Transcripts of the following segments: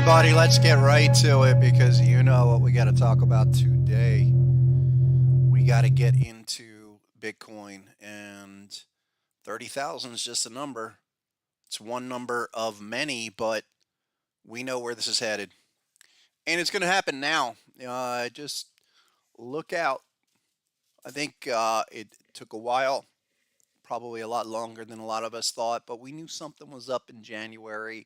everybody. Let's get right to it because you know what we got to talk about today. We got to get into Bitcoin, and 30,000 is just a number. It's one number of many, but we know where this is headed. And it's going to happen now. Just look out. I think it took a while, probably a lot longer than a lot of us thought, but we knew something was up in January.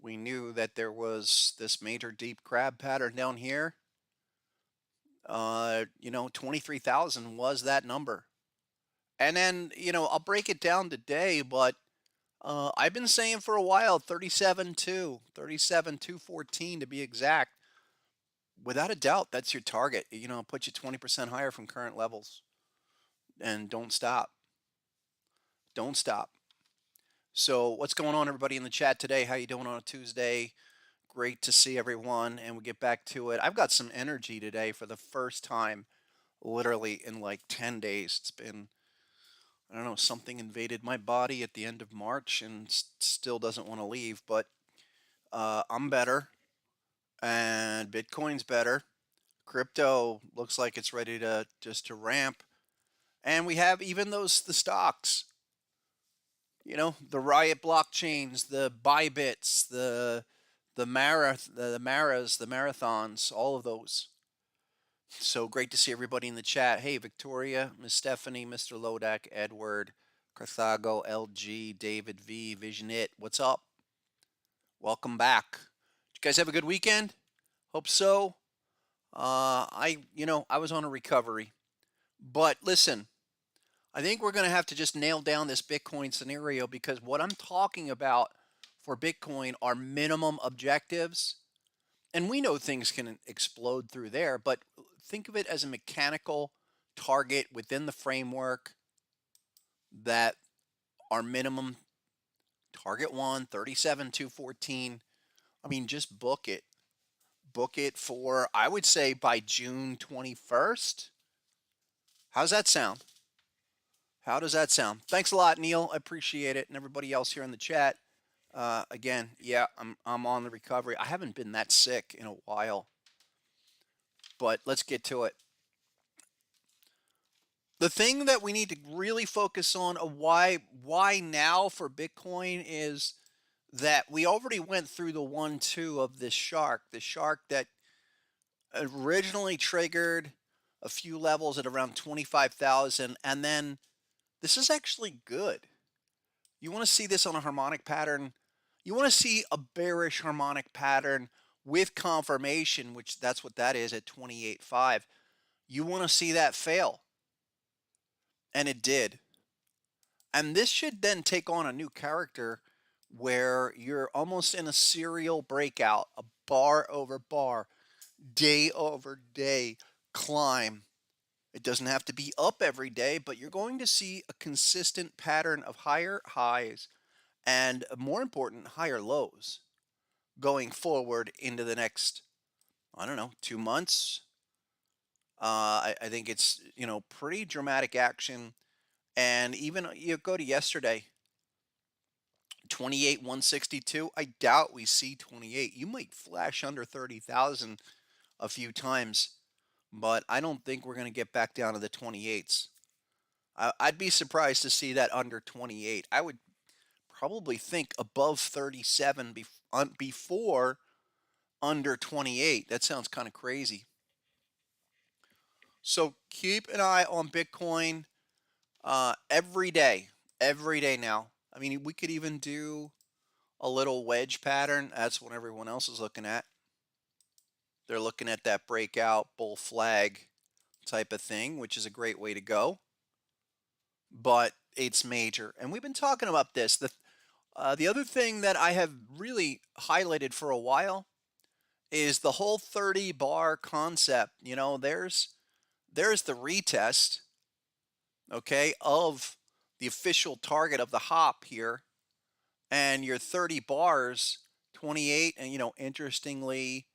We knew that there was this major deep crab pattern down here. 23,000 was that number. And then, I'll break it down today, but I've been saying for a while 37.2, 37.214 to be exact. Without a doubt, that's your target. Put you 20% higher from current levels. And don't stop. Don't stop. So, what's going on, everybody in the chat today? How you doing on a Tuesday? Great to see everyone, and we get back to it. I've got some energy today for the first time, literally in like 10 days. It's been, I don't know, something invaded my body at the end of March and still doesn't want to leave, but I'm better, and Bitcoin's better. Crypto looks like it's ready to just to ramp, and we have even the stocks. The Riot blockchains, the Bybits, the Maras, the Marathons, all of those. So great to see everybody in the chat. Hey, Victoria, Miss Stephanie, Mr. Lodak, Edward, Carthago, LG, David V, Vision It. What's up? Welcome back. Did you guys have a good weekend? Hope so. I was on a recovery. But listen, I think we're going to have to just nail down this Bitcoin scenario because what I'm talking about for Bitcoin are minimum objectives. And we know things can explode through there, but think of it as a mechanical target within the framework that our minimum target 37.214. I mean, just book it. Book it for, I would say, by June 21st. How's that sound? How does that sound? Thanks a lot, Neil. I appreciate it. And everybody else here in the chat. Again, yeah, I'm on the recovery. I haven't been that sick in a while. But let's get to it. The thing that we need to really focus on why now for Bitcoin is that we already went through the 1-2 of this shark, the shark that originally triggered a few levels at around 25,000, and then this is actually good. You want to see this on a harmonic pattern. You want to see a bearish harmonic pattern with confirmation, which that's what that is at 28.5. You want to see that fail. And it did. And this should then take on a new character where you're almost in a serial breakout, a bar over bar, day over day climb. It doesn't have to be up every day, but you're going to see a consistent pattern of higher highs and, more important, higher lows going forward into the next, I don't know, 2 months. I think it's, pretty dramatic action. And even you go to yesterday, 28,162. I doubt we see 28. You might flash under 30,000 a few times, but I don't think we're going to get back down to the 28s. I'd be surprised to see that under 28. I would probably think above 37 before under 28. That sounds kind of crazy. So keep an eye on Bitcoin every day now. I mean, we could even do a little wedge pattern. That's what everyone else is looking at. They're looking at that breakout bull flag type of thing, which is a great way to go. But it's major. And we've been talking about this. The other thing that I have really highlighted for a while is the whole 30 bar concept. There's the retest, okay, of the official target of the hop here. And your 30 bars, 28, and interestingly,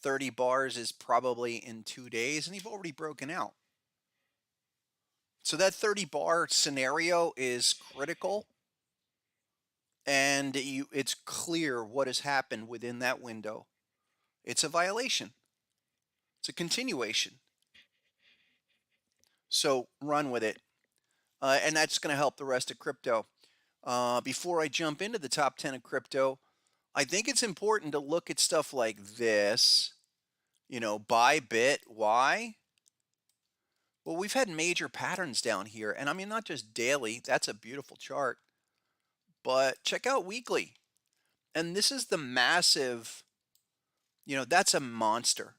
30 bars is probably in 2 days, and you've already broken out. So that 30 bar scenario is critical. and it's clear what has happened within that window. It's a violation. It's a continuation. So run with it, and that's going to help the rest of crypto. Before I jump into the top 10 of crypto, I think it's important to look at stuff like this. Buy bit. Why? Well, we've had major patterns down here, and I mean not just daily. That's a beautiful chart, but check out weekly. And this is the massive. That's a monster.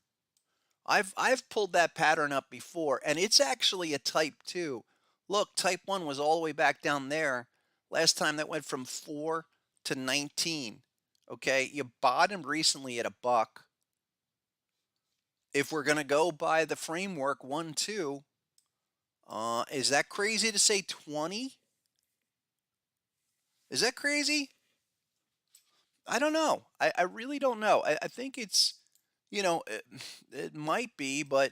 I've pulled that pattern up before, and it's actually a type 2. Look, type 1 was all the way back down there. Last time that went from 4 to 19. Okay, you bottomed recently at a buck. If we're going to go by the framework 1 2, is that crazy to say 20? Is that crazy? I don't know. I really don't know. I think it's, it might be, but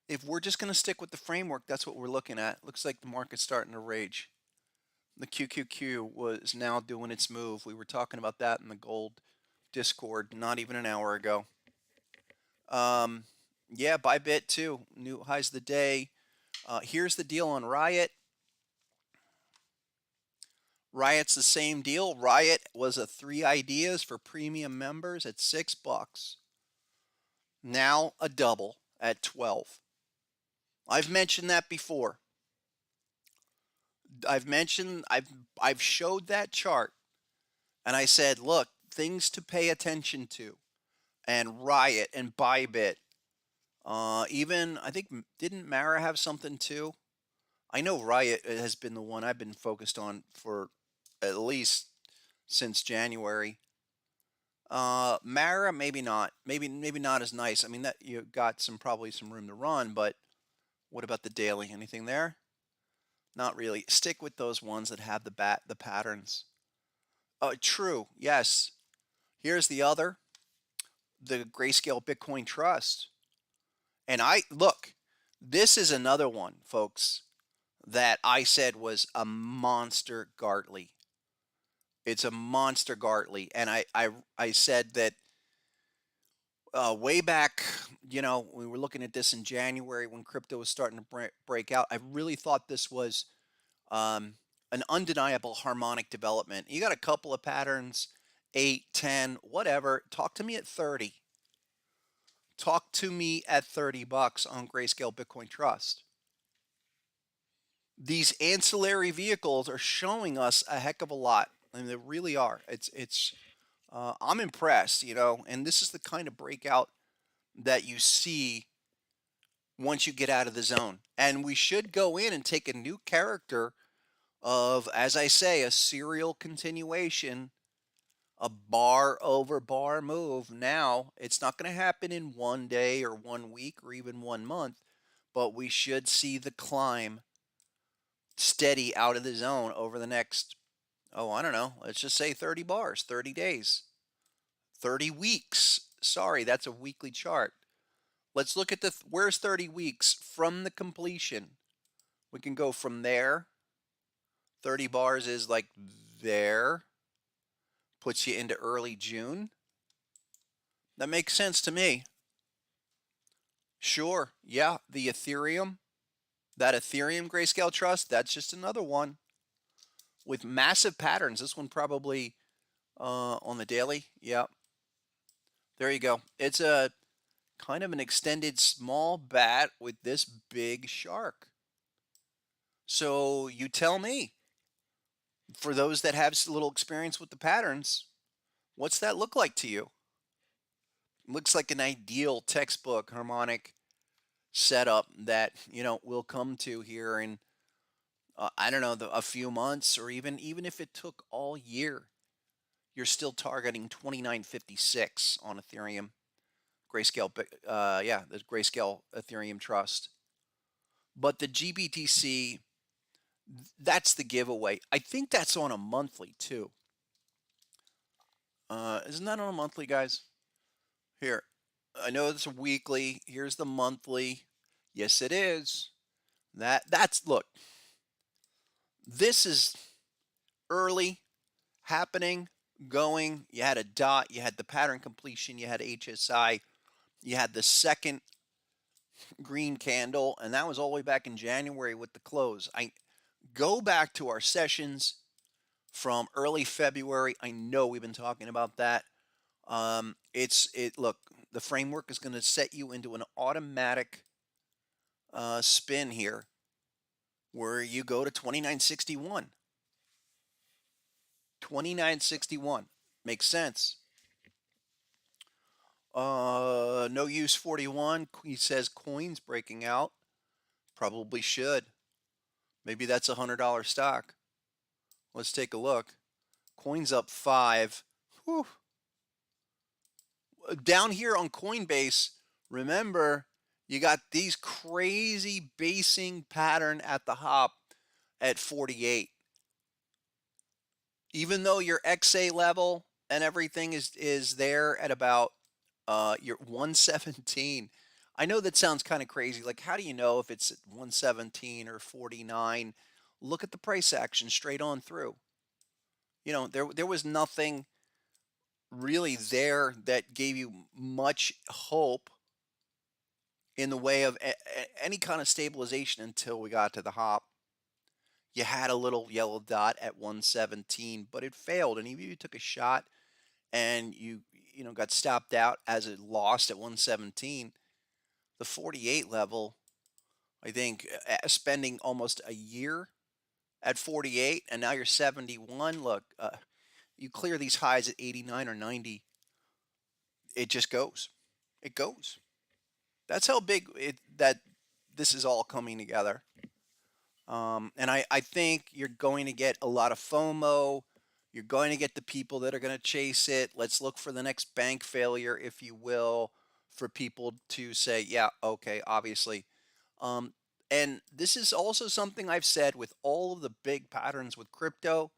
if we're just going to stick with the framework, that's what we're looking at. Looks like the market's starting to rage. The QQQ was now doing its move. We were talking about that in the gold Discord not even an hour ago. Yeah, buy bit too. New highs of the day. Here's the deal on Riot. Riot's the same deal. Riot was a 3 ideas for premium members at $6. Now a double at 12. I've mentioned that before. I've showed that chart, and I said, look, things to pay attention to, and Riot and Bybit. Even I think didn't Mara have something too? I know Riot has been the one I've been focused on for at least since January. Mara, maybe not. Maybe not as nice. I mean that you got probably some room to run, but what about the daily? Anything there? Not really. Stick with those ones that have the patterns. True. Yes. Here's the other, the Grayscale Bitcoin Trust. And I look, this is another one, folks, that I said was a monster Gartley. It's a monster Gartley, and I said that way back, we were looking at this in January when crypto was starting to break out. I really thought this was an undeniable harmonic development. You got a couple of patterns, 8, 10, whatever. Talk to me at 30. Talk to me at $30 on Grayscale Bitcoin Trust. These ancillary vehicles are showing us a heck of a lot. I mean, they really are. I'm impressed, and this is the kind of breakout that you see once you get out of the zone. And we should go in and take a new character of, as I say, a serial continuation, a bar over bar move. Now, it's not going to happen in 1 day or 1 week or even 1 month, but we should see the climb steady out of the zone over the next, I don't know, let's just say 30 bars, 30 days, 30 weeks. Sorry, that's a weekly chart. Let's look at where's 30 weeks from the completion. We can go from there. 30 bars is like there. Puts you into early June. That makes sense to me. Sure, yeah, the Ethereum, that Ethereum Grayscale Trust, that's just another one with massive patterns. This one probably on the daily. Yeah, there you go. It's a kind of an extended small bat with this big shark. So you tell me, for those that have a little experience with the patterns, what's that look like to you? Looks like an ideal textbook harmonic setup that we'll come to here in I don't know, a few months, or even if it took all year. You're still targeting 2956 on Ethereum Grayscale. Yeah, the Grayscale Ethereum Trust. But the GBTC, that's the giveaway. I think that's on a monthly too. Isn't that on a monthly, guys? Here, I know it's a weekly. Here's the monthly. Yes, it is. That's look. This is early. happening, going. You had a dot, you had the pattern completion, you had HSI, you had the second green candle, and that was all the way back in January with the close. I go back to our sessions from early February. I know we've been talking about that. Look, the framework is going to set you into an automatic spin here where you go to 2961. 2961 makes sense. No use 41. He says coins breaking out. Probably should. Maybe that's $100 stock. Let's take a look. Coins up 5. Whew. Down here on Coinbase, remember, you got these crazy basing pattern at the hop at 48. Even though your XA level and everything is there at about your 117. I know that sounds kind of crazy. Like, how do you know if it's 117 or 49? Look at the price action straight on through. There was nothing really there that gave you much hope in the way of any kind of stabilization until we got to the hop. You had a little yellow dot at 117, but it failed. And even if you took a shot and you got stopped out as it lost at 117, the 48 level, I think, spending almost a year at 48, and now you're 71. Look, you clear these highs at 89 or 90, it just goes. It goes. That's how big that this is all coming together. And I think you're going to get a lot of FOMO. You're going to get the people that are going to chase it. Let's look for the next bank failure, if you will, for people to say, yeah, okay, obviously. And this is also something I've said with all of the big patterns with crypto.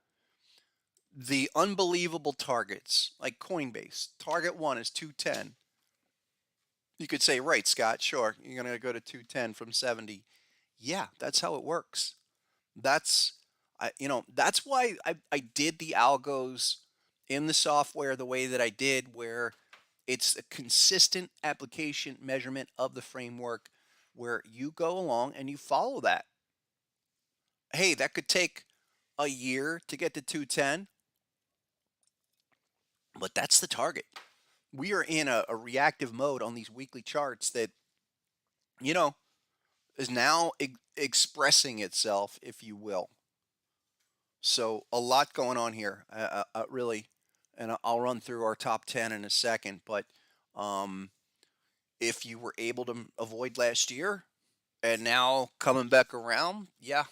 The unbelievable targets, like Coinbase, target one is 210. You could say, right, Scott, sure, you're going to go to 210 from 70. Yeah, that's how it works. That's that's why I did the algos in the software the way that I did, where it's a consistent application measurement of the framework where you go along and you follow that. Hey, that could take a year to get to 210, but that's the target. We are in a reactive mode on these weekly charts that, you know, is now expressing itself, if you will. So a lot going on here, really, and I'll run through our top 10 in a second. But um, if you were able to avoid last year and now coming back around, yeah,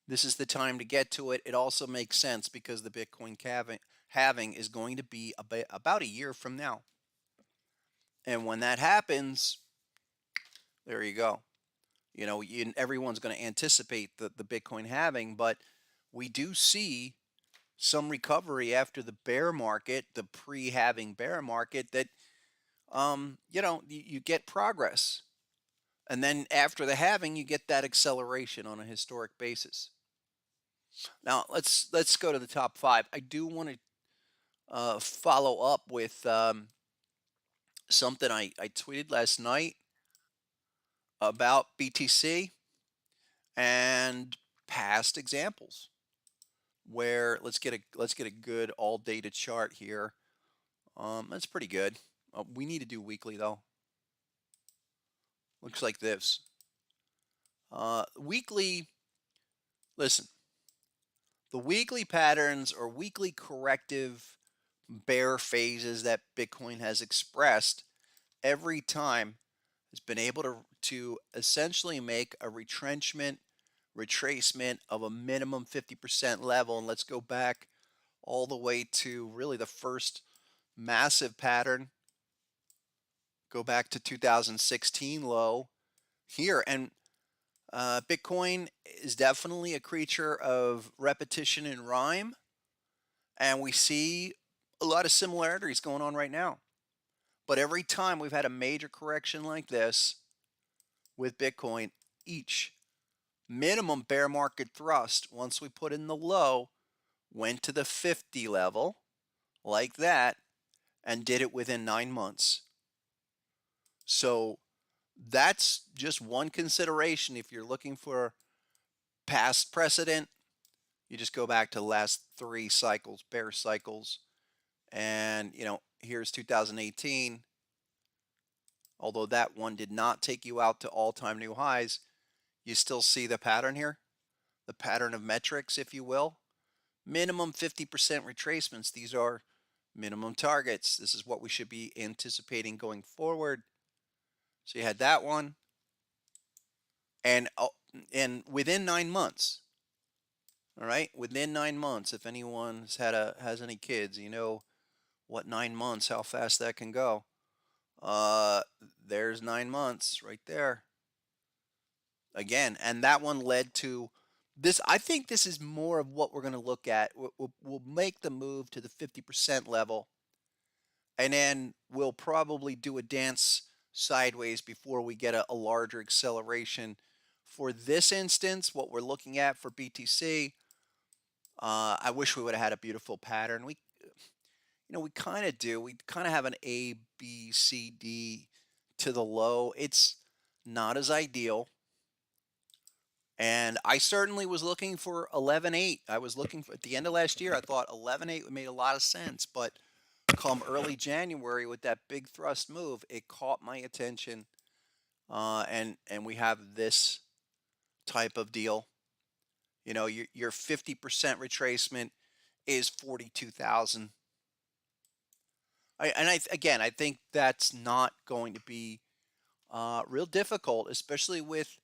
this is the time to get to it. It also makes sense because the Bitcoin halving is going to be about a year from now. And when that happens, there you go. Everyone's going to anticipate the Bitcoin halving, but we do see some recovery after the bear market, the pre-halving bear market, that you get progress. And then after the halving, you get that acceleration on a historic basis. Now let's go to the top 5. I do want to follow up with something I tweeted last night about BTC and past examples where let's get a good all data chart here. That's pretty good. We need to do weekly though. Looks like this. Weekly, listen, the weekly patterns or weekly corrective bear phases that Bitcoin has expressed every time has been able to essentially make a retrenchment, retracement of a minimum 50% level. And let's go back all the way to really the first massive pattern. Go back to 2016 low here. And Bitcoin is definitely a creature of repetition and rhyme. And we see a lot of similarities going on right now. But every time we've had a major correction like this with Bitcoin, each minimum bear market thrust, once we put in the low, went to the 50 level like that, and did it within 9 months. So that's just one consideration. If you're looking for past precedent, you just go back to the last three cycles, bear cycles. And, here's 2018. Although that one did not take you out to all time new highs, you still see the pattern here, the pattern of metrics, if you will. Minimum 50% retracements. These are minimum targets. This is what we should be anticipating going forward. So you had that one. And within 9 months, all right, within 9 months, if anyone has any kids, what 9 months, how fast that can go. There's 9 months right there. Again, and that one led to this. I think this is more of what we're going to look at. We'll make the move to the 50% level, and then we'll probably do a dance sideways before we get a larger acceleration. For this instance, what we're looking at for BTC, I wish we would have had a beautiful pattern. We kind of do. We kind of have an A, B, C, D to the low. It's not as ideal. And I certainly was looking for 11.8. I was looking for, at the end of last year, I thought 11.8 made a lot of sense. But come early January with that big thrust move, it caught my attention. And we have this type of deal. Your 50% retracement is 42,000. I think that's not going to be real difficult, especially with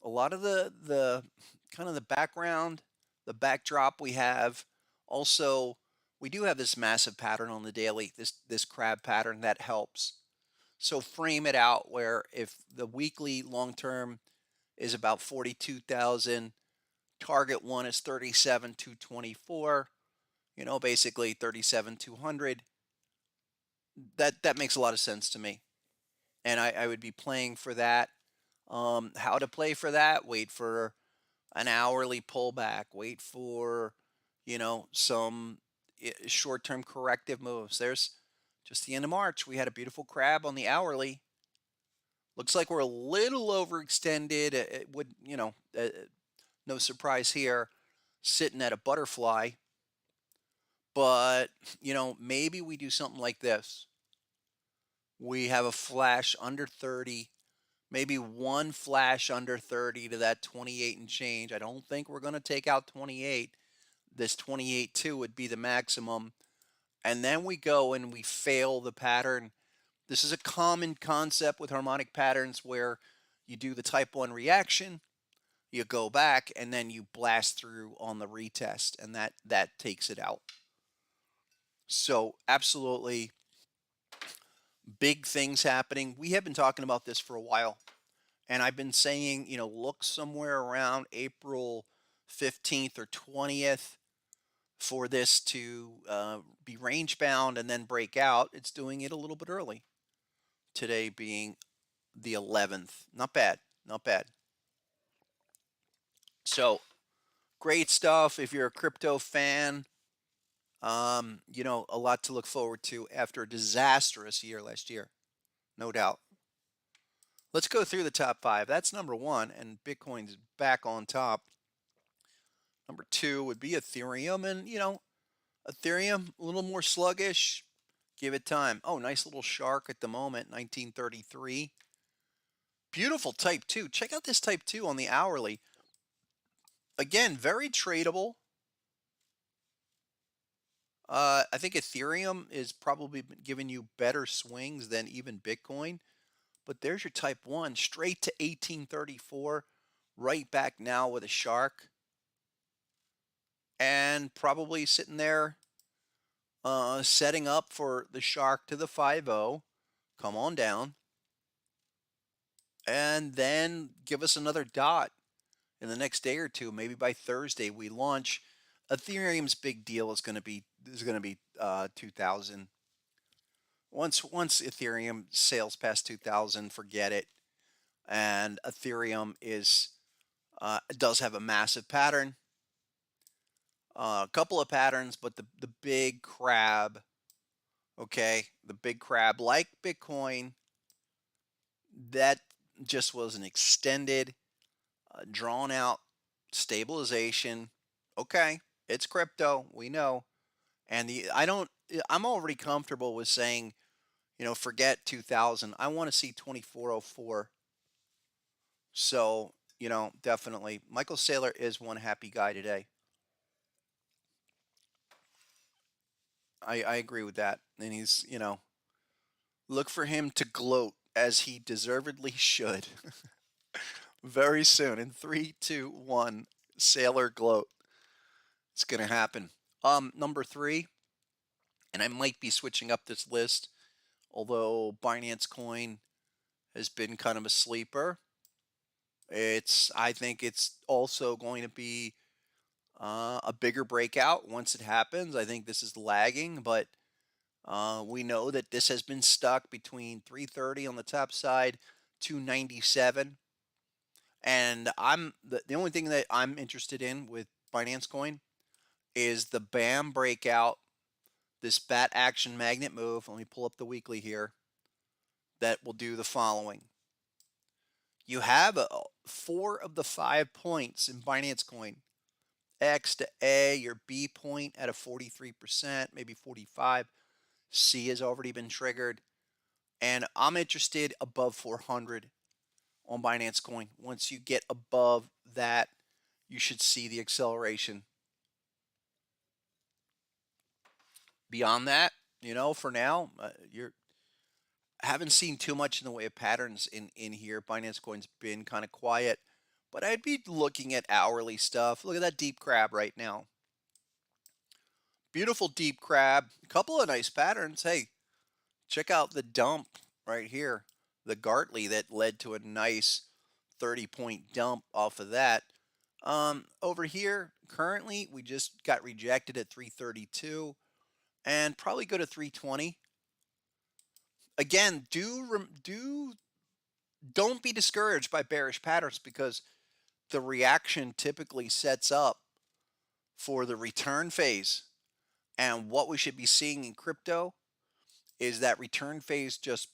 a lot of the kind of the background, the backdrop we have. Also, we do have this massive pattern on the daily, this crab pattern that helps. So frame it out where if the weekly long term is about 42,000, target one is 37,224, basically 37,200. That makes a lot of sense to me. And I would be playing for that. How to play for that? Wait for an hourly pullback. Wait for, some short-term corrective moves. There's just the end of March. We had a beautiful crab on the hourly. Looks like we're a little overextended. It would, no surprise here, sitting at a butterfly. But, maybe we do something like this. We have a flash under 30, maybe one flash under 30 to that 28 and change. I don't think we're going to take out 28. This 28.2 would be the maximum. And then we go and we fail the pattern. This is a common concept with harmonic patterns where you do the type 1 reaction, you go back, and then you blast through on the retest, and that takes it out. So absolutely big things happening. We have been talking about this for a while, and I've been saying, look somewhere around April 15th or 20th for this to be range bound and then break out. It's doing it a little bit early. Today being the 11th. Not bad. Not bad. So great stuff. If you're a crypto fan, a lot to look forward to after a disastrous year last year. No doubt. Let's go through the top five. That's number one, and Bitcoin's back on top. Number two would be Ethereum, and Ethereum a little more sluggish. Give it time. Oh, nice little shark at the moment, 1933. Beautiful type 2. Check out this type 2 on the hourly. Again, very tradable. I think Ethereum is probably giving you better swings than even Bitcoin. But there's your type 1, straight to 1834, right back now with a shark. And probably sitting there setting up for the shark to the 5-0. Come on down. And then give us another dot in the next day or two. Maybe by Thursday we launch. Ethereum's big deal is going to be 2,000. Once Ethereum sails past 2,000, forget it. And Ethereum does have a massive pattern. A couple of patterns, but the big crab, okay, the big crab, like Bitcoin, that just was an extended, drawn out stabilization. Okay, it's crypto, we know, and the I don't. I'm already comfortable with saying, forget 2000. I want to see 2404. So, definitely, Michael Saylor is one happy guy today. I agree with that, and he's, look for him to gloat as he deservedly should very soon in 3, 2, 1. Sailor gloat. It's gonna happen. Number three, and I might be switching up this list, although Binance Coin has been kind of a sleeper. I think it's also going to be a bigger breakout once it happens. I think this is lagging, but we know that this has been stuck between 330 on the top side, 297. And the only thing that I'm interested in with Binance Coin is the BAM breakout, this bat action magnet move. Let me pull up the weekly here. That will do the following. You have 4 of the 5 points in Binance Coin. X to A, your B point at a 43%, maybe 45. C has already been triggered. And I'm interested above 400 on Binance Coin. Once you get above that, you should see the acceleration. Beyond that, for now, you're haven't seen too much in the way of patterns in here. Binance Coin's been kind of quiet, but I'd be looking at hourly stuff. Look at that deep crab right now. Beautiful deep crab. A couple of nice patterns. Hey, check out the dump right here. The Gartley that led to a nice 30-point dump off of that. Over here, currently, we just got rejected at 332 and probably go to 320. Again, don't be discouraged by bearish patterns because the reaction typically sets up for the return phase. And what we should be seeing in crypto is that return phase just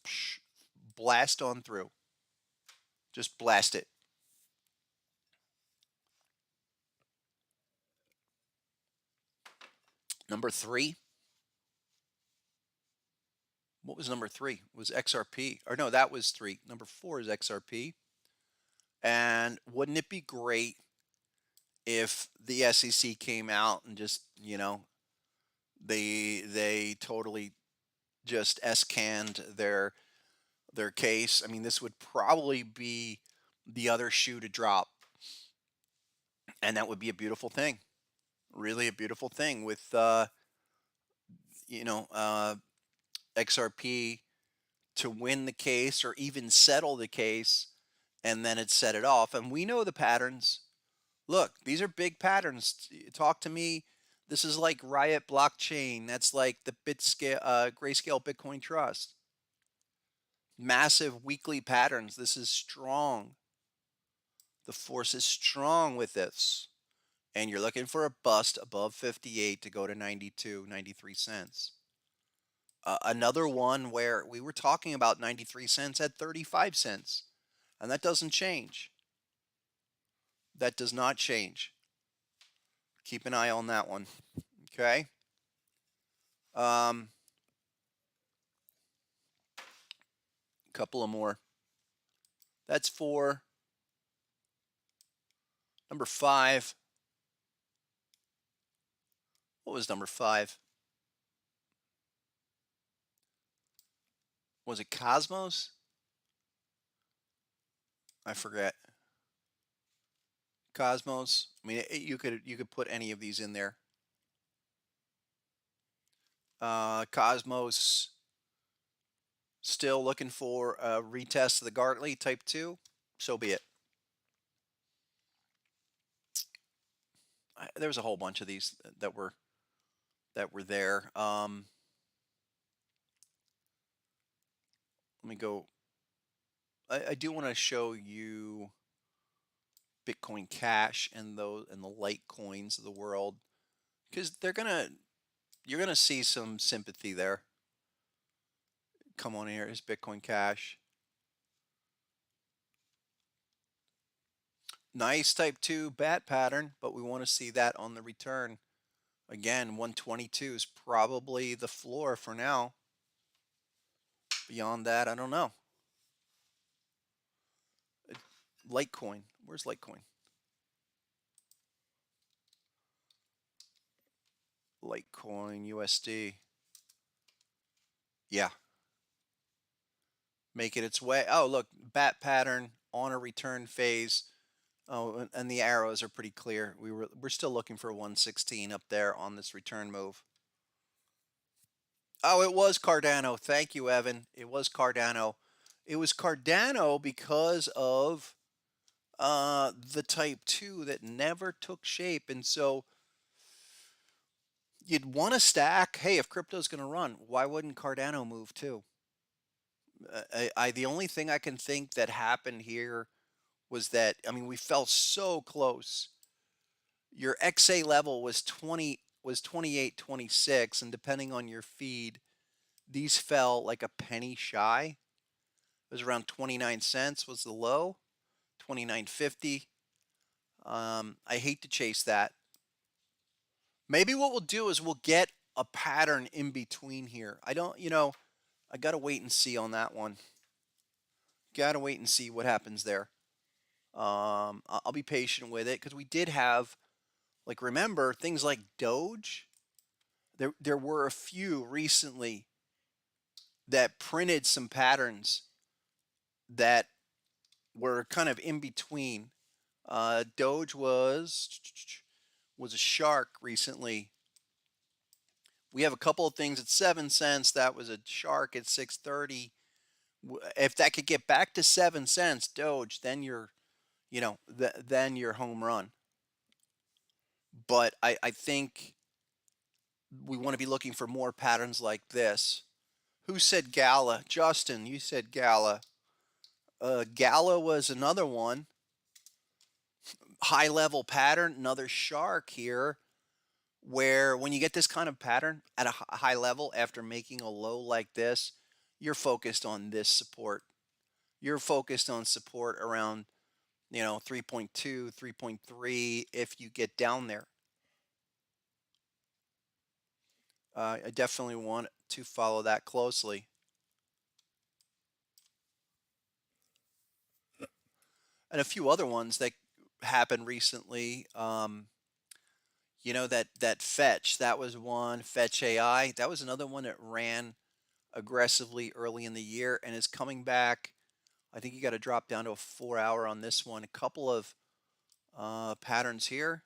blast on through. Just blast it. Number three. What was number three? It was XRP. Or no, that was three. Number four is XRP. And wouldn't it be great if the SEC came out and just, they totally just S-canned their case? I mean, this would probably be the other shoe to drop. And that would be a beautiful thing. Really a beautiful thing with you know, XRP to win the case or even settle the case, and then it set it off. And we know the patterns. Look, these are big patterns. Talk to me. This is like Riot Blockchain. That's like the Grayscale Bitcoin Trust. Massive weekly patterns. This is strong. The force is strong with this. And you're looking for a bust above 58 to go to 92, 93 cents. Another one where we were talking about 93 cents at 35 cents. And that doesn't change. That does not change. Keep an eye on that one. Okay. Couple of more. That's for number five. What was number five? Was it Cosmos? I forget. Cosmos. I mean, you could put any of these in there. Cosmos. Still looking for a retest of the Gartley Type 2. So be it. There was a whole bunch of these that were there. Let me go. I do want to show you Bitcoin Cash and the Litecoins of the world. because you're gonna see some sympathy there. Come on here, is Bitcoin Cash. Nice type 2 bat pattern, but we want to see that on the return. Again, 122 is probably the floor for now. Beyond that, I don't know. Litecoin. Where's Litecoin? Litecoin USD. Yeah. Making its way. Oh, look, bat pattern on a return phase. Oh, and the arrows are pretty clear. We're still looking for 116 up there on this return move. Oh, it was Cardano. Thank you, Evan. It was Cardano. It was Cardano because of the type 2 that never took shape. And so you'd want to stack. Hey, if crypto's going to run, why wouldn't Cardano move too? The only thing I can think that happened here was that, I mean, we fell so close. Your XA level was 28.26, and depending on your feed, these fell like a penny shy. It was around 29 cents was the low, 29.50. I hate to chase that. Maybe what we'll do is we'll get a pattern in between here. I don't, I got to wait and see on that one. Got to wait and see what happens there. I'll be patient with it because we did have, like, remember things like Doge. There were a few recently that printed some patterns that were kind of in between. Doge was a shark recently. We have a couple of things at 7 cents. That was a shark at 6.30. If that could get back to 7 cents, Doge, then then you're home run. But I think we want to be looking for more patterns like this. Who said Gala? Justin, you said Gala. Gala was another one. High level pattern, another shark here, where when you get this kind of pattern at a high level after making a low like this, you're focused on this support. You're focused on support around, 3.2, 3.3 if you get down there. I definitely want to follow that closely. And a few other ones that happened recently. That fetch, that was one. Fetch AI, that was another one that ran aggressively early in the year and is coming back. I think you got to drop down to a 4-hour on this one. A couple of patterns here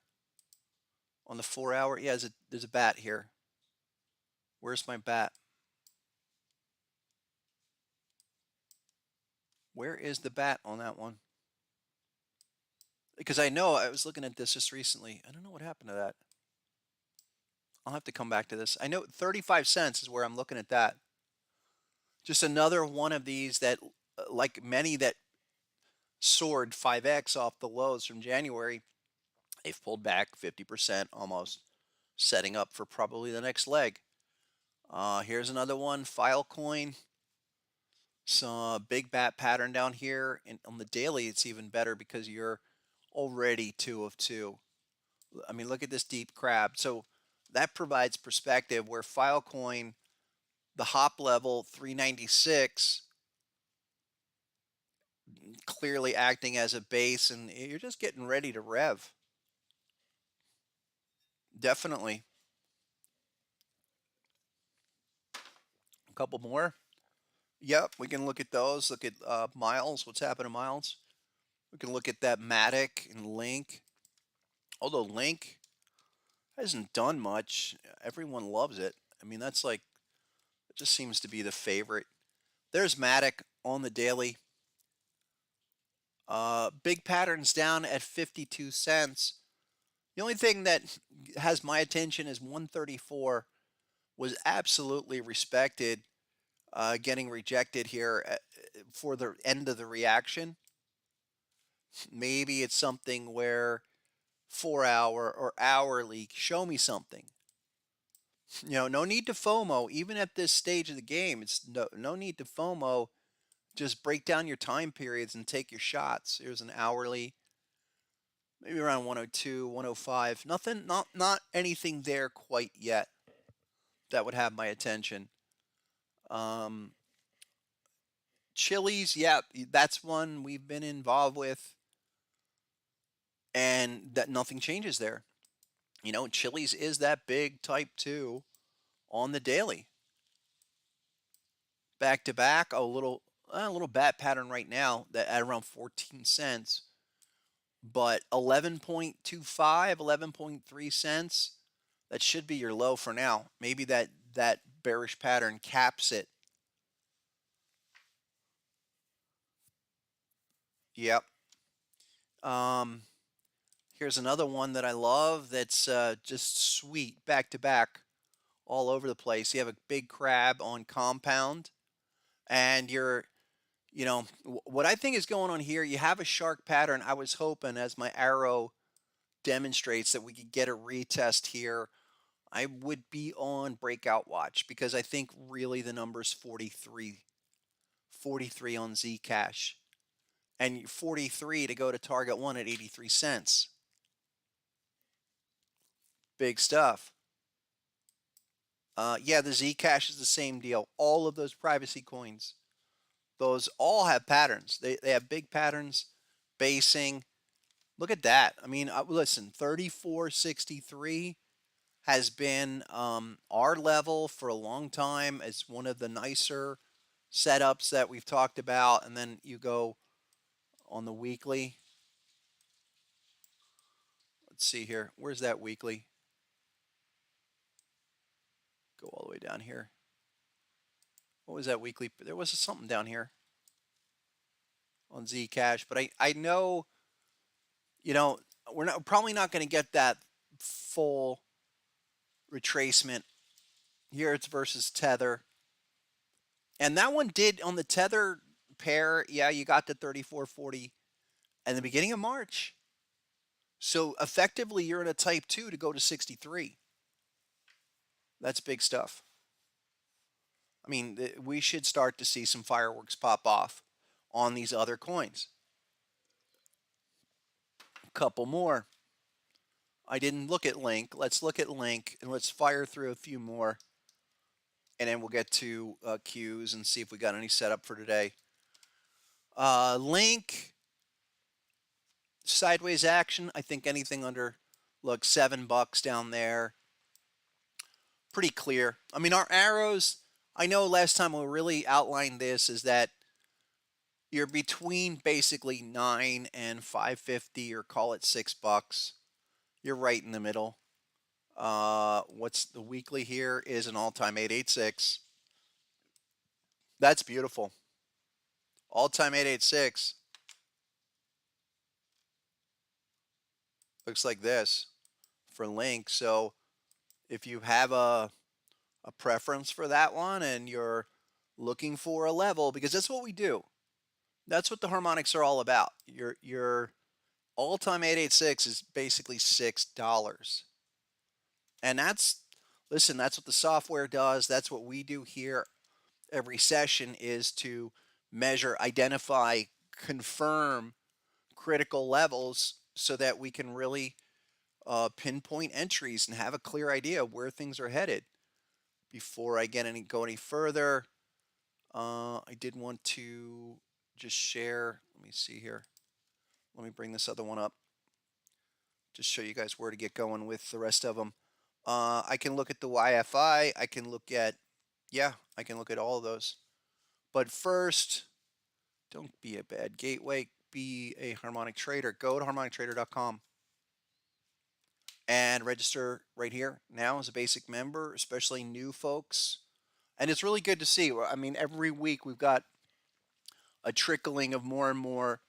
on the 4-hour. Yeah, there's a bat here. Where's my bat? Where is the bat on that one? Because I know I was looking at this just recently. I don't know what happened to that. I'll have to come back to this. I know 35 cents is where I'm looking at that. Just another one of these that, like many that soared 5x off the lows from January, they've pulled back 50% almost, setting up for probably the next leg. Here's another one, Filecoin. Some big bat pattern down here. And on the daily, it's even better because you're already 2 of 2. I mean, look at this deep crab. So that provides perspective where Filecoin, the hop level 396, clearly acting as a base, and you're just getting ready to rev. Definitely. A couple more. Yep, we can look at those. Look at Miles. What's happened to Miles? We can look at that Matic and Link. Although Link hasn't done much, everyone loves it. I mean, that's like, it just seems to be the favorite. There's Matic on the daily. Big patterns down at 52 cents. The only thing that has my attention is 134 was absolutely respected, getting rejected here for the end of the reaction. Maybe it's something where 4 hour or hourly. Show me something. No need to FOMO. Even at this stage of the game, it's no need to FOMO. Just break down your time periods and take your shots. Here's an hourly, maybe around 102, 105. Nothing, not anything there quite yet that would have my attention. Um, Chili's, yeah, that's one we've been involved with, and that nothing changes there. Chili's is that big type 2 on the daily. Back to back, a little bat pattern right now that at around 14 cents, but 11.25, 11.3 cents, that should be your low for now. Maybe that bearish pattern caps it. Yep. Um, Here's another one that I love that's just sweet back to back all over the place. You have a big crab on compound, and what I think is going on here, you have a shark pattern. I was hoping, as my arrow demonstrates, that we could get a retest here. I would be on breakout watch because I think really the number's 43, 43 on Zcash, and 43 to go to target one at 83 cents. Big stuff. Yeah, the Zcash is the same deal. All of those privacy coins, those all have patterns. They have big patterns, basing. Look at that. I mean, listen, 34.63 has been our level for a long time. It's one of the nicer setups that we've talked about. And then you go on the weekly. Let's see here. Where's that weekly? Go all the way down here. What was that weekly? There was something down here on Zcash, but I know, we're probably not going to get that full retracement. Here it's versus Tether. And that one did on the Tether pair. Yeah, you got to 34.40 in the beginning of March. So effectively, you're in a type 2 to go to 63. That's big stuff. I mean, we should start to see some fireworks pop off on these other coins. A couple more. I didn't look at Link. Let's look at Link and let's fire through a few more. And then we'll get to Qs and see if we got any setup for today. Link, sideways action. I think anything under, look, $7 down there. Pretty clear. I mean, our arrows, I know last time we really outlined this, is that you're between basically 9 and 550, or call it $6. You're right in the middle. What's the weekly here is an all-time 886. That's beautiful. All-time 886. Looks like this for Link. So if you have a preference for that one and you're looking for a level, because that's what we do. That's what the harmonics are all about. Your all-time 886 is basically $6. And listen, that's what the software does. That's what we do here every session, is to measure, identify, confirm critical levels so that we can really pinpoint entries and have a clear idea of where things are headed. Before I go any further, I did want to just share. Let me see here. Let me bring this other one up. Just show you guys where to get going with the rest of them. I can look at the YFI. I can look at all of those. But first, don't be a bad gateway. Be a harmonic trader. Go to harmonictrader.com and register right here now as a basic member, especially new folks. And it's really good to see. I mean, every week we've got a trickling of more and more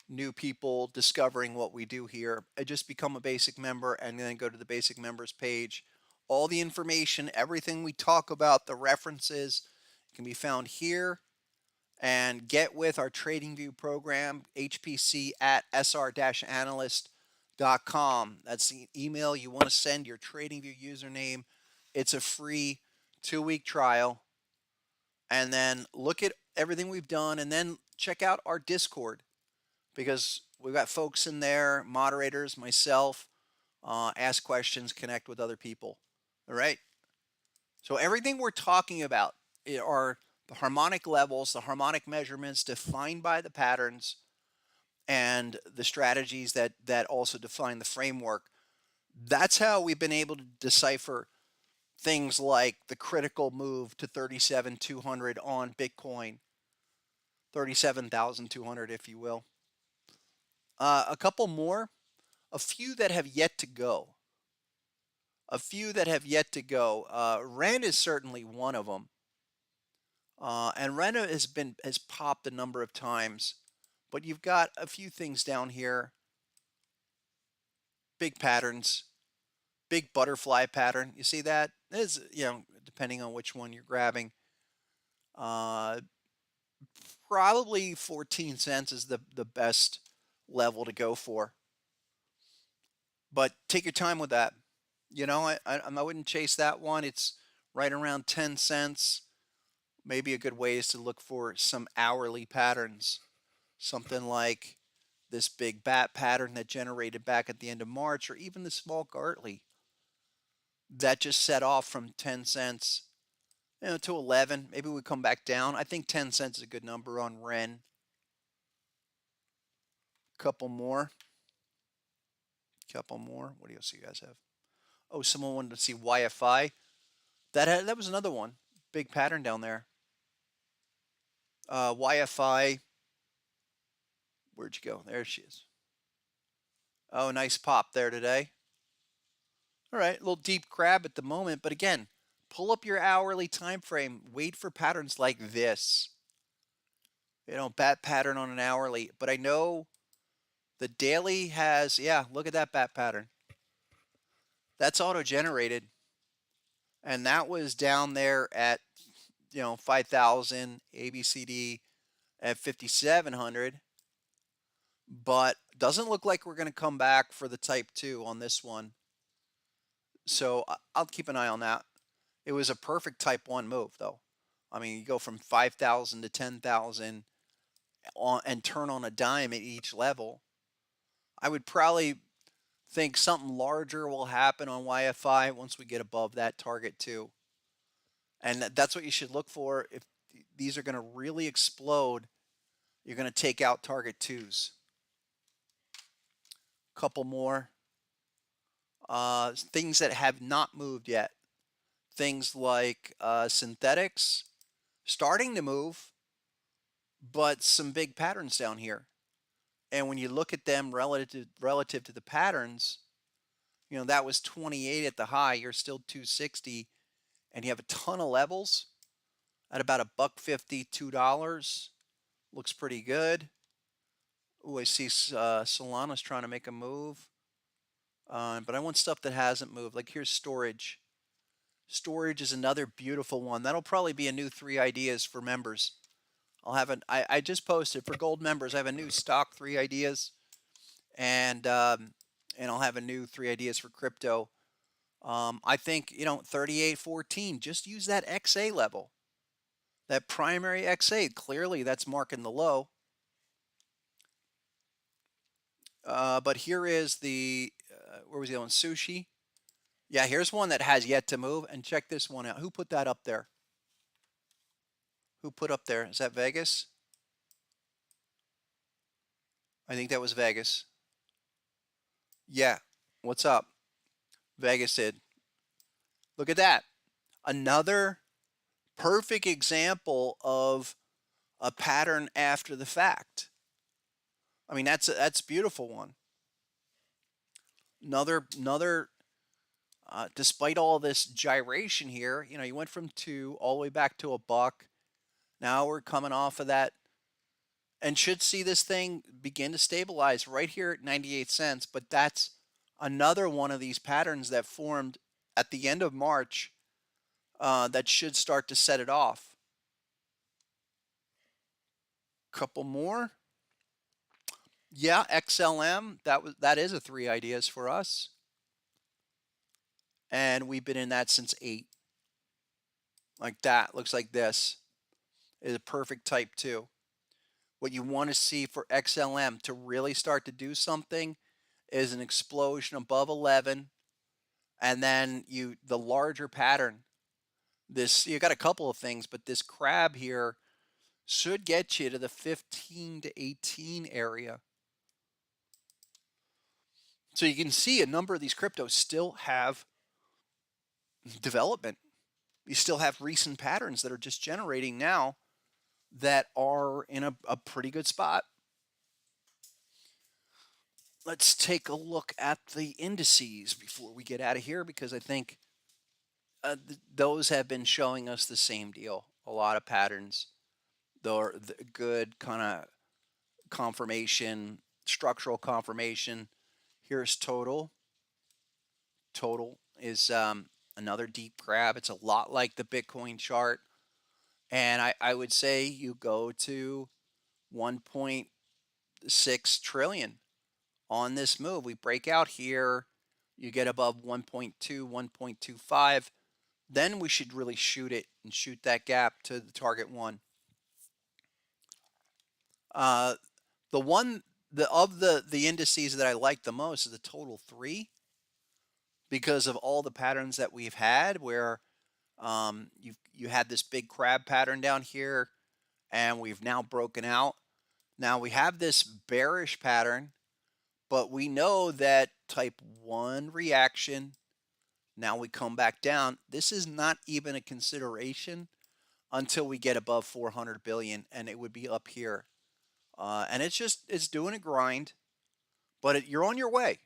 new people discovering what we do here. I just become a basic member and then go to the basic members page. All the information, everything we talk about, the references can be found here. And get with our TradingView program, HPC at sr-analyst.com. That's the email you want to send your TradingView username. It's a free 2-week trial. And then look at everything we've done and then check out our Discord because we've got folks in there, moderators, myself, ask questions, connect with other people. All right. So everything we're talking about are the harmonic levels, the harmonic measurements defined by the patterns, and the strategies that also define the framework. That's how we've been able to decipher things like the critical move to 37,200 on Bitcoin, 37,200, if you will. A couple more, a few that have yet to go. Ren is certainly one of them. And Ren has popped a number of times, but you've got a few things down here. Big patterns, big butterfly pattern. You see that? Is, depending on which one you're grabbing. Probably 14 cents is the best level to go for. But take your time with that. I wouldn't chase that one. It's right around 10 cents. Maybe a good way is to look for some hourly patterns. Something like this big bat pattern that generated back at the end of March, or even the small Gartley that just set off from 10 cents to 11. Maybe we come back down. I think 10 cents is a good number on Ren. Couple more. What else do you guys have? Oh, someone wanted to see YFI. That was another one. Big pattern down there. YFI. Where'd you go? There she is. Oh, nice pop there today. All right, a little deep crab at the moment, but again, pull up your hourly time frame. Wait for patterns like this. Bat pattern on an hourly. But I know the daily has, look at that bat pattern. That's auto-generated. And that was down there at, 5,000, ABCD at 5,700. But doesn't look like we're going to come back for the type 2 on this one. So I'll keep an eye on that. It was a perfect type 1 move, though. I mean, you go from 5,000 to 10,000 and turn on a dime at each level. I would probably think something larger will happen on YFI once we get above that target too. And that's what you should look for. If these are going to really explode, you're going to take out target 2s. Couple more. Things that have not moved yet. Things like synthetics starting to move, but some big patterns down here. And when you look at them relative to the patterns, that was 28 at the high. You're still 260, and you have a ton of levels at about $1.50, $2. Looks pretty good. Oh, I see Solana's trying to make a move. But I want stuff that hasn't moved. Like here's storage. Storage is another beautiful one. That'll probably be a new 3 ideas for members. I just posted for gold members. I have a new stock 3 ideas, and I'll have a new 3 ideas for crypto. I think 38.14. Just use that XA level, that primary XA. Clearly, that's marking the low. But here is the where was the other one? Sushi. Yeah, here's one that has yet to move. And check this one out. Who put that up there? Who put up there? Is that Vegas? I think that was Vegas. Yeah. What's up? Vegas did. Look at that. Another perfect example of a pattern after the fact. I mean, that's a beautiful one. Another despite all this gyration here, you went from 2 all the way back to $1. Now we're coming off of that and should see this thing begin to stabilize right here at 98 cents. But that's another one of these patterns that formed at the end of March that should start to set it off. Couple more. Yeah, XLM, that is a 3 ideas for us. And we've been in that since 8. Like that, looks like this is a perfect type 2. What you want to see for XLM to really start to do something is an explosion above 11, and then the larger pattern. This, you got a couple of things, but this crab here should get you to the 15 to 18 area. So you can see a number of these cryptos still have development. You still have recent patterns that are just generating now that are in a pretty good spot. Let's take a look at the indices before we get out of here, because I think those have been showing us the same deal. A lot of patterns. They're good kind of confirmation, structural confirmation. Here's total. Total is another deep grab. It's a lot like the Bitcoin chart. And I would say you go to 1.6 trillion on this move. We break out here, you get above 1.2, 1.25. Then we should really shoot it and shoot that gap to the target one. Uh, the one the indices that I like the most is the total 3, because of all the patterns that we've had where you had this big crab pattern down here, and we've now broken out. Now we have this bearish pattern, but we know that type 1 reaction, now we come back down. This is not even a consideration until we get above 400 billion, and it would be up here. And it's doing a grind, but you're on your way.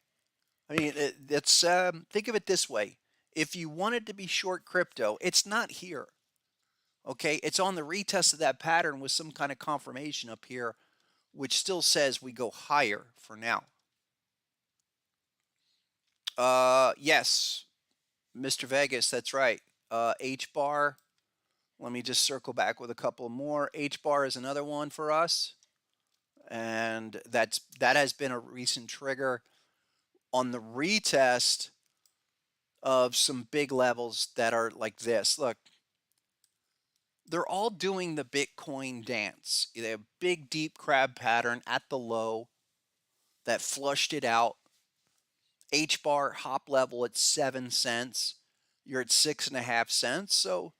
I mean, it's think of it this way: if you wanted to be short crypto, it's not here. Okay, it's on the retest of that pattern with some kind of confirmation up here, which still says we go higher for now. Yes, Mr. Vegas, that's right. H bar. Let me just circle back with a couple more. H bar is another one for us, and that has been a recent trigger on the retest of some big levels that are like this. Look, they're all doing the Bitcoin dance. They have a big deep crab pattern at the low that flushed it out. H bar hop level at 7 cents. You're at 6.5 cents. So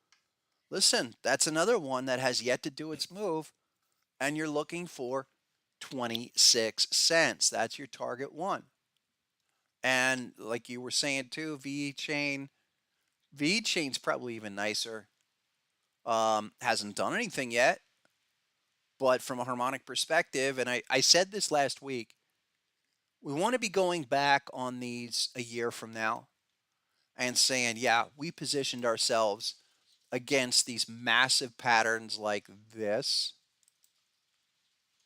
listen, that's another one that has yet to do its move, and you're looking for 26 cents. That's your target one. And like you were saying too, V chain's probably even nicer. Hasn't done anything yet, but from a harmonic perspective, and I said this last week, we want to be going back on these a year from now and saying, yeah, we positioned ourselves against these massive patterns like this.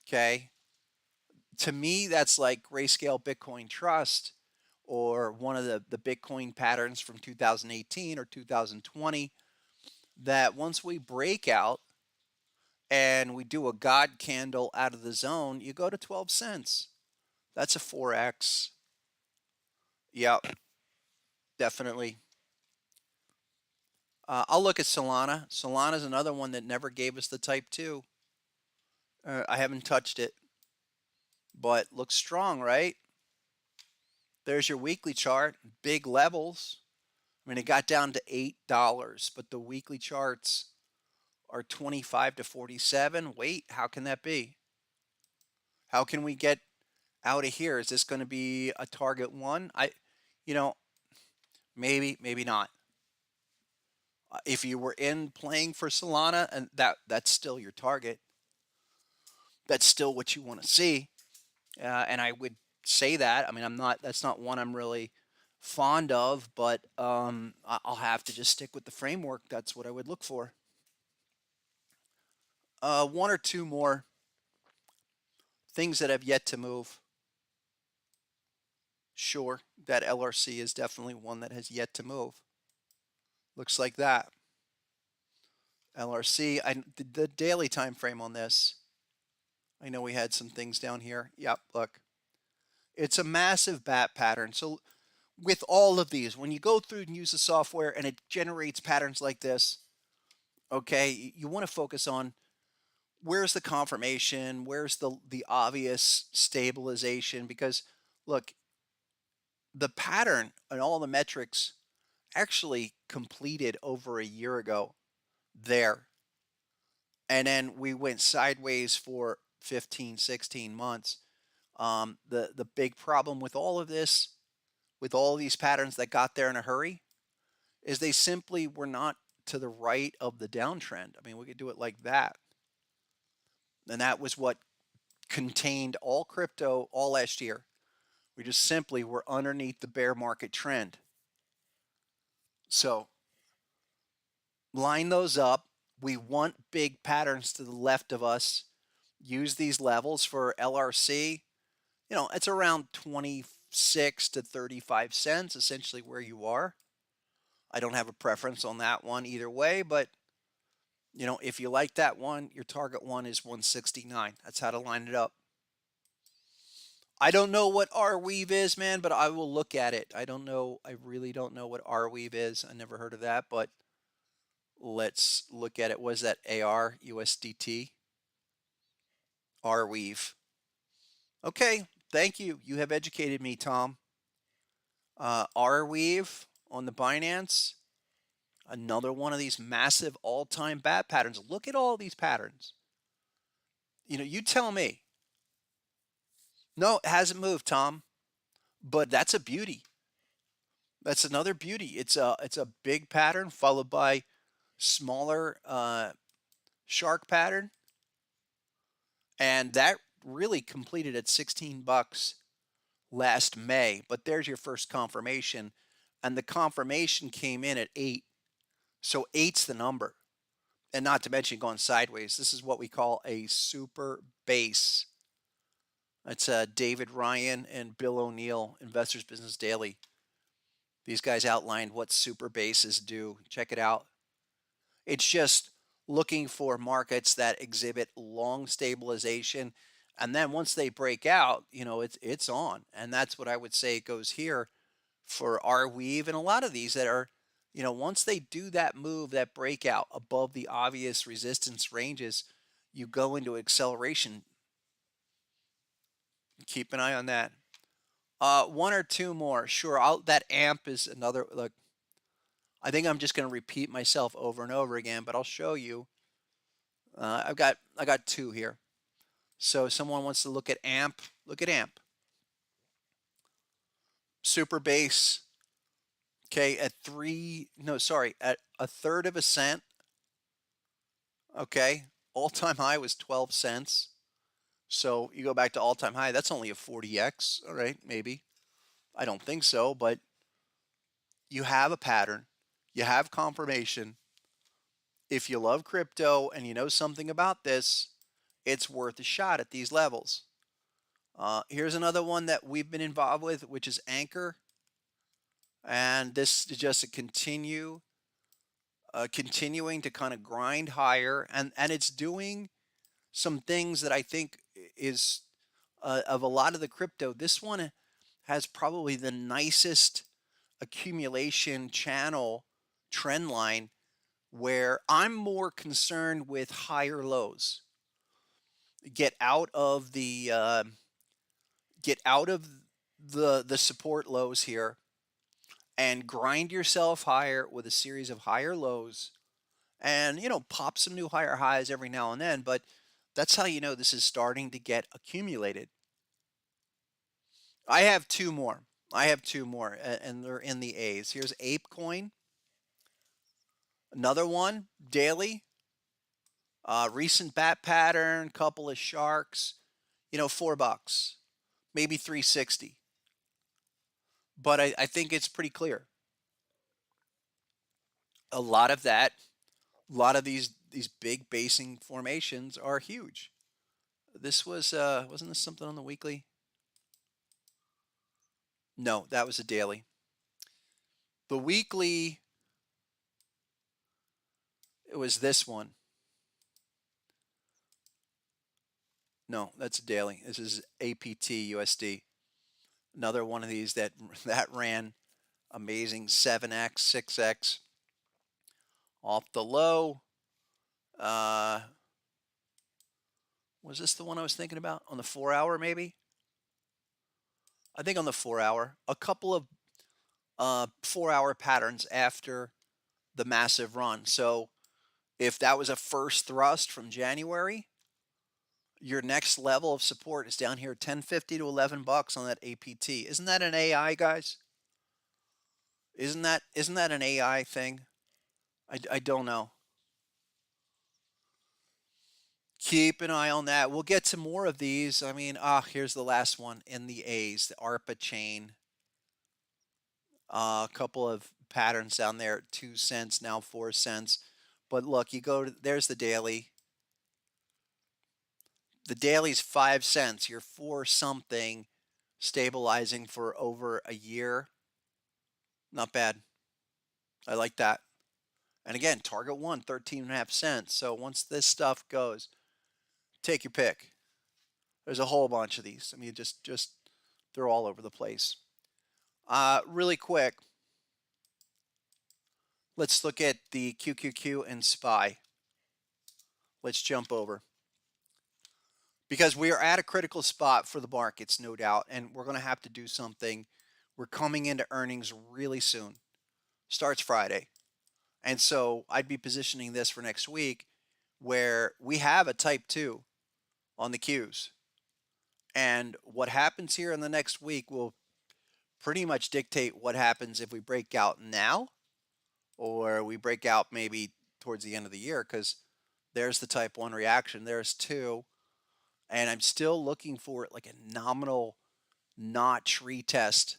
Okay. To me, that's like Grayscale Bitcoin Trust, or one of the Bitcoin patterns from 2018 or 2020, that once we break out and we do a God candle out of the zone, you go to 12 cents. That's a 4x. Yep, definitely. I'll look at Solana. Solana is another one that never gave us the type 2. I haven't touched it, but looks strong, right? There's your weekly chart, big levels. I mean, it got down to $8, but the weekly charts are 25 to 47. Wait, how can that be? How can we get out of here? Is this going to be a target one? You know, maybe not. If you were in playing for Solana, and that's still your target, that's still what you want to see. And I would say that. I mean, I'm not. That's not one I'm really fond of, but I'll have to just stick with the framework. That's what I would look for. One or two more things that have yet to move. Sure, that LRC is definitely one that has yet to move. Looks like that. LRC, the daily time frame on this I know we had some things down here. Yep, look. It's a massive bat pattern. So with all of these, when you go through and use the software and it generates patterns like this, okay, you want to focus on where's the confirmation, where's the obvious stabilization, because look, the pattern and all the metrics actually completed over a year ago there. And then we went sideways for 15, 16 months. The big problem with all of this, with all these patterns that got there in a hurry, is they simply were not to the right of the downtrend. I mean, we could do it like that. And that was what contained all crypto all last year. We just simply were underneath the bear market trend. So line those up. We want big patterns to the left of us. Use these levels for LRC. You know, it's around 26 to 35 cents, essentially where you are. I don't have a preference on that one either way, but you know, if you like that one, your target one is 169. That's how to line it up. I don't know what R weave is, man, but I will look at it. I don't know. I really don't know what R weave is. I never heard of that, but let's look at it. Was that AR USDT? R weave. Okay, thank you. You have educated me, Tom. R weave on the Binance. Another one of these massive all-time bat patterns. Look at all these patterns. You know, you tell me. No, it hasn't moved, Tom, but that's a beauty. That's another beauty. It's a big pattern followed by smaller shark pattern, and that really completed at 16 bucks last May. But there's your first confirmation, and the confirmation came in at 8. So 8's the number. And not to mention going sideways. This is what we call a super base. That's David Ryan and Bill O'Neill, Investors Business Daily. These guys outlined what super bases do. Check it out. It's just looking for markets that exhibit long stabilization. And then once they break out, you know, it's on. And that's what I would say goes here for our weave and a lot of these that are, you know, once they do that move, that breakout above the obvious resistance ranges, you go into acceleration. Keep an eye on that. One or two more. Sure. That amp is another. Look, I think I'm just going to repeat myself over and over again, but I'll show you. I got two here. So someone wants to look at amp. Look at amp. Super base. Okay, at at a third of a cent. Okay, all-time high was 12 cents. So you go back to all-time high. That's only a 40x. All right, maybe. I don't think so, but you have a pattern. You have confirmation. If you love crypto and you know something about this, it's worth a shot at these levels. Here's another one that we've been involved with, which is Anchor. And this is just a continuing to kind of grind higher. And it's doing some things that I think is of a lot of the crypto. This one has probably the nicest accumulation channel trend line where I'm more concerned with higher lows. Get out of the support lows here and grind yourself higher with a series of higher lows and you know pop some new higher highs every now and then, but that's how you know this is starting to get accumulated. I have two more. And they're in the A's. Here's ApeCoin. Another one, daily. Recent bat pattern, couple of sharks. You know, $4, maybe 360. But I think it's pretty clear. A lot of that, a lot of these big basing formations are huge. This was wasn't this something on the weekly? No, that was a daily. The weekly, it was this one. No, that's a daily. This is APT USD. Another one of these that that ran amazing 7x, 6x off the low. Uh, was this the one I was thinking about on the 4 hour? Maybe I think on the 4 hour. A couple of 4 hour patterns after the massive run. So if that was a first thrust from January, your next level of support is down here 10.50 to $11 on that APT. Isn't that an AI, guys? Isn't that an AI thing? I don't know. Keep an eye on that. We'll get to more of these. I mean, here's the last one in the A's, the ARPA chain. A couple of patterns down there, 2 cents, now 4 cents. But look, you go to, there's the daily. The daily's 5 cents. You're for something stabilizing for over a year. Not bad. I like that. And again, target one, 13.5 cents. So once this stuff goes, take your pick. There's a whole bunch of these. I mean, just they're all over the place. Really quick, let's look at the QQQ and SPY. Let's jump over. Because we are at a critical spot for the markets, no doubt, and we're going to have to do something. We're coming into earnings really soon. Starts Friday. And so I'd be positioning this for next week where we have a type 2 on the Qs. And what happens here in the next week will pretty much dictate what happens if we break out now or we break out maybe towards the end of the year, because there's the type 1 reaction. There's 2. And I'm still looking for like a nominal notch retest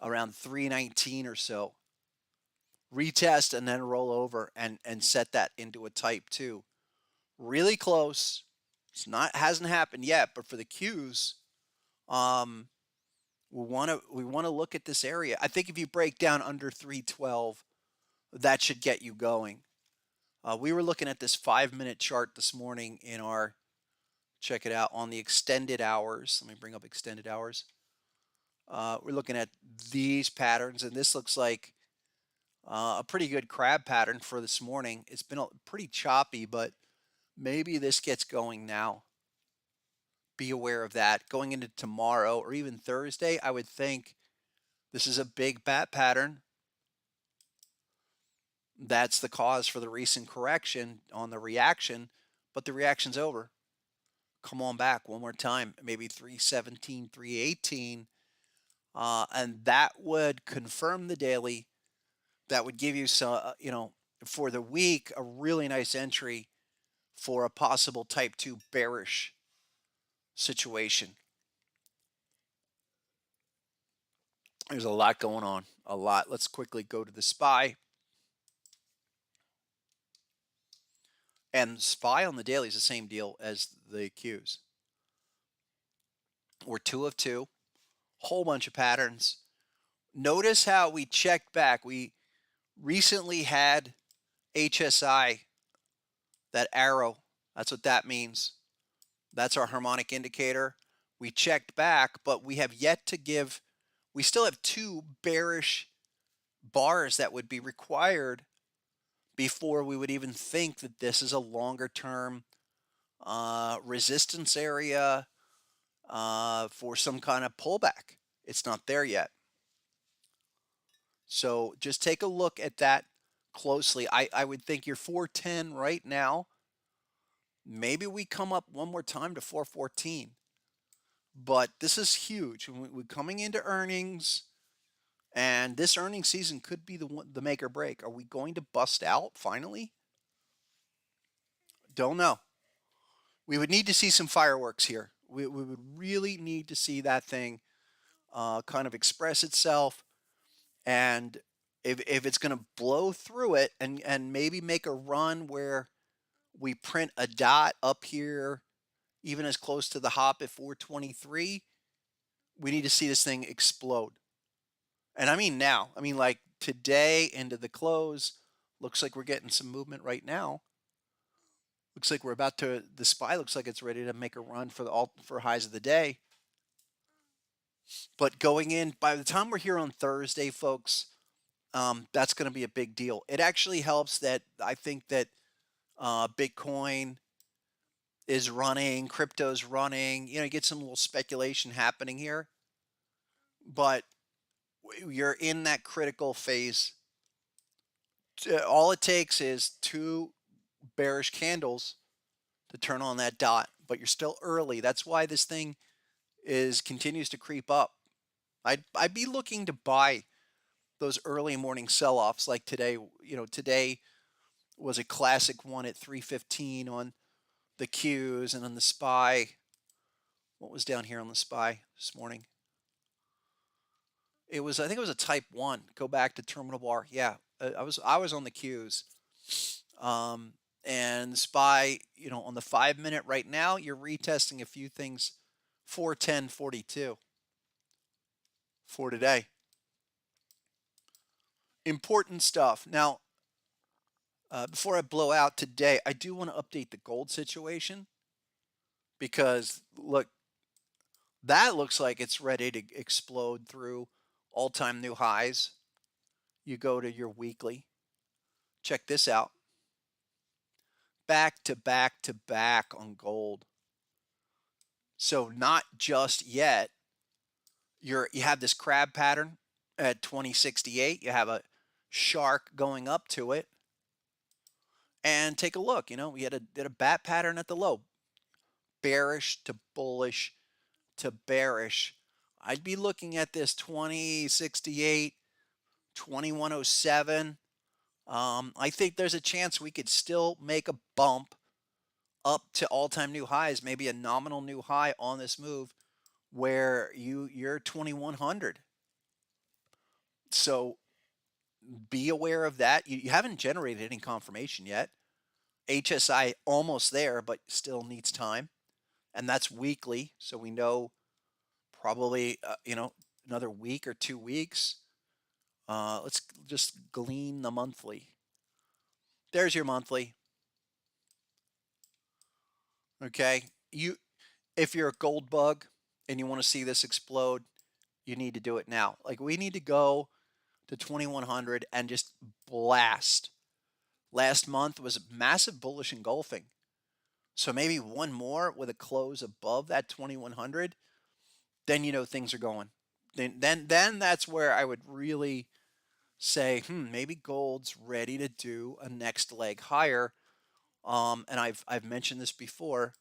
around 319 or so. Retest and then roll over and set that into a type 2. Really close. It's not hasn't happened yet, but for the Qs, um, we want to look at this area. I think if you break down under 312, that should get you going. We were looking at this 5 minute chart this morning in our check it out on the extended hours. Let me bring up extended hours. We're looking at these patterns, and this looks like a pretty good crab pattern for this morning. It's been pretty choppy, but maybe this gets going now. Be aware of that. Going into tomorrow or even Thursday, I would think this is a big bat pattern. That's the cause for the recent correction on the reaction, but the reaction's over. Come on back one more time, maybe 317, 318. And that would confirm the daily. That would give you some, for the week, a really nice entry for a possible type 2 bearish situation. There's a lot going on, a lot. Let's quickly go to the SPY. And SPY on the daily is the same deal as the Qs. We're 2 of 2, whole bunch of patterns. Notice how we checked back. We recently had HSI, that arrow. That's what that means. That's our harmonic indicator. We checked back, but we have yet to give, we still have 2 bearish bars that would be required before we would even think that this is a longer term resistance area for some kind of pullback. It's not there yet. So just take a look at that closely. I would think you're 410 right now. Maybe we come up one more time to 414. But this is huge. We're coming into earnings, and this earnings season could be the make or break. Are we going to bust out finally? Don't know. We would need to see some fireworks here. We would really need to see that thing kind of express itself. And if it's going to blow through it and maybe make a run where we print a dot up here, even as close to the hop at 423, we need to see this thing explode. And I mean now. I mean like today into the close. Looks like we're getting some movement right now. Looks like we're about to. The SPY looks like it's ready to make a run for the all for highs of the day. But going in, by the time we're here on Thursday, folks, that's going to be a big deal. It actually helps that I think that Bitcoin is running, crypto's running. You get some little speculation happening here, but you're in that critical phase. All it takes is two bearish candles to turn on that dot, but you're still early. That's why this thing is continues to creep up. I'd be looking to buy those early morning sell-offs like today. Today was a classic one at 315 on the Qs and on the SPY. What was down here on the SPY this morning? I think it was a type 1. Go back to terminal bar. Yeah, I was on the Qs. Um, and SPY, on the 5 minute right now, you're retesting a few things. 410.42 for today. Important stuff. Now, before I blow out today, I do want to update the gold situation because look, that looks like it's ready to explode through all-time new highs. You go to your weekly. Check this out. Back to back to back on gold. So not just yet. You have this crab pattern at 2068. You have a shark going up to it. And take a look. We did a bat pattern at the low. Bearish to bullish to bearish. I'd be looking at this 2068, 2107. I think there's a chance we could still make a bump up to all-time new highs, maybe a nominal new high on this move where you're 2100. So be aware of that. You haven't generated any confirmation yet. HSI almost there, but still needs time. And that's weekly. So we know probably, another week or 2 weeks. Let's just glean the monthly. There's your monthly. Okay. If you're a gold bug and you want to see this explode, you need to do it now. Like we need to go to 2100 and just blast. Last month was massive bullish engulfing. So maybe one more with a close above that 2100, then things are going. Then that's where I would really say, maybe gold's ready to do a next leg higher. And I've mentioned this before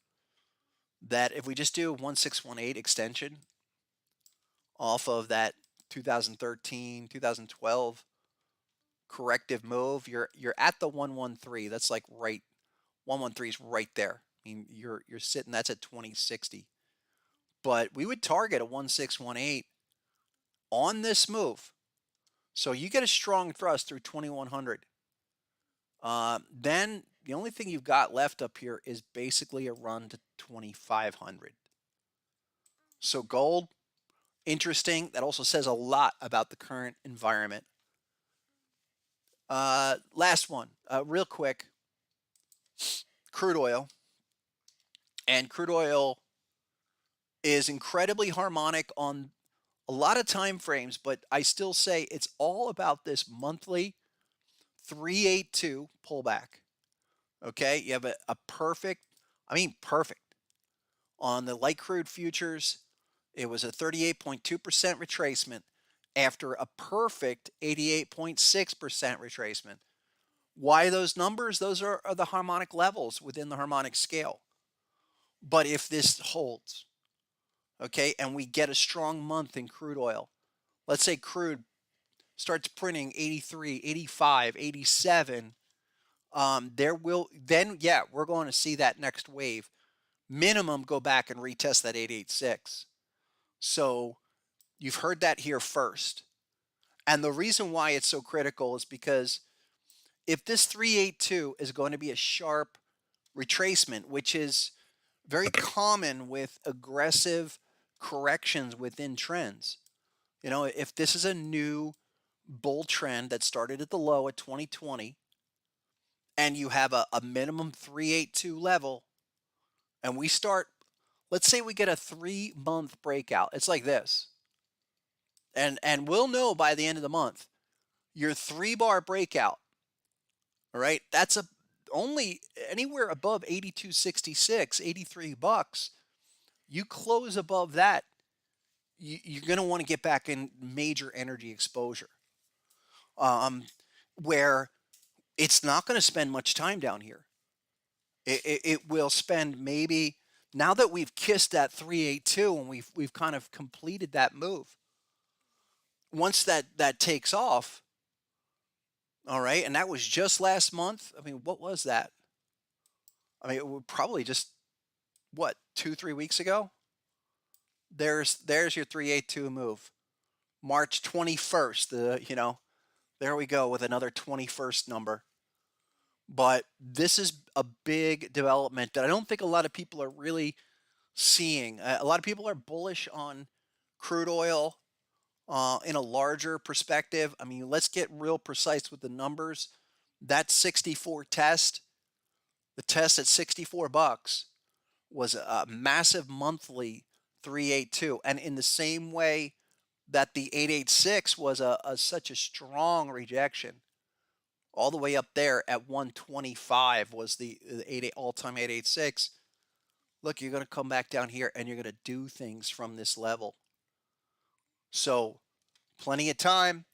that if we just do 1618 extension off of that 2013, 2012 corrective move, you're at the 113. That's like right 113 is right there. I mean, you're sitting that's at 2060. But we would target a 1618 on this move. So you get a strong thrust through 2100. Then the only thing you've got left up here is basically a run to 2500. So gold, interesting. That also says a lot about the current environment. Last one, real quick. Crude oil. And crude oil is incredibly harmonic on a lot of time frames, but I still say it's all about this monthly 382 pullback. Okay, you have a perfect, perfect. On the light crude futures, it was a 38.2% retracement after a perfect 88.6% retracement. Why those numbers? Those are the harmonic levels within the harmonic scale. But if this holds, okay, and we get a strong month in crude oil, let's say crude starts printing 83, 85, 87, we're going to see that next wave minimum go back and retest that 886. So you've heard that here first. And the reason why it's so critical is because if this 382 is going to be a sharp retracement, which is very common with aggressive corrections within trends, if this is a new bull trend that started at the low at 2020 and you have a minimum 382 level, and we start, let's say we get a 3 month breakout. It's like this. And we'll know by the end of the month, your 3 bar breakout, all right, that's a only anywhere above 82.66, $83. You close above that, you're going to want to get back in major energy exposure, um, where it's not going to spend much time down here. It will spend maybe, now that we've kissed that 382 and we've kind of completed that move. Once that takes off, all right, and that was just last month. I mean, what was that? I mean, it would probably just, what, 2 3 weeks ago. There's your 382 move. March 21st. There we go with another 21st number. But this is a big development that I don't think a lot of people are really seeing. A lot of people are bullish on crude oil in a larger perspective. I mean, let's get real precise with the numbers. That 64 test, the test at $64 was a massive monthly 382. And in the same way that the 886 was such a strong rejection, all the way up there at 125 was the all-time 886. Look, you're going to come back down here and you're going to do things from this level. So plenty of time.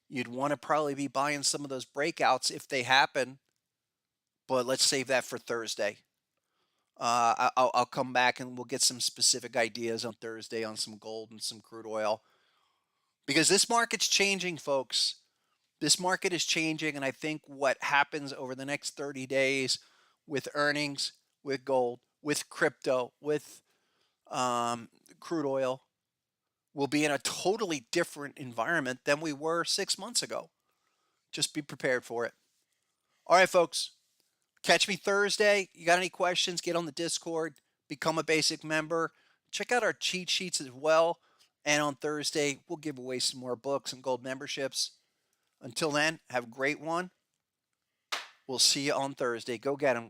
You'd want to probably be buying some of those breakouts if they happen, but let's save that for Thursday. I'll come back and we'll get some specific ideas on Thursday on some gold and some crude oil, because this market's changing, folks. This market is changing, and I think what happens over the next 30 days with earnings, with gold, with crypto, with crude oil, will be in a totally different environment than we were 6 months ago. Just be prepared for it. All right, folks. Catch me Thursday. You got any questions? Get on the Discord. Become a basic member. Check out our cheat sheets as well. And on Thursday, we'll give away some more books and gold memberships. Until then, have a great one. We'll see you on Thursday. Go get them.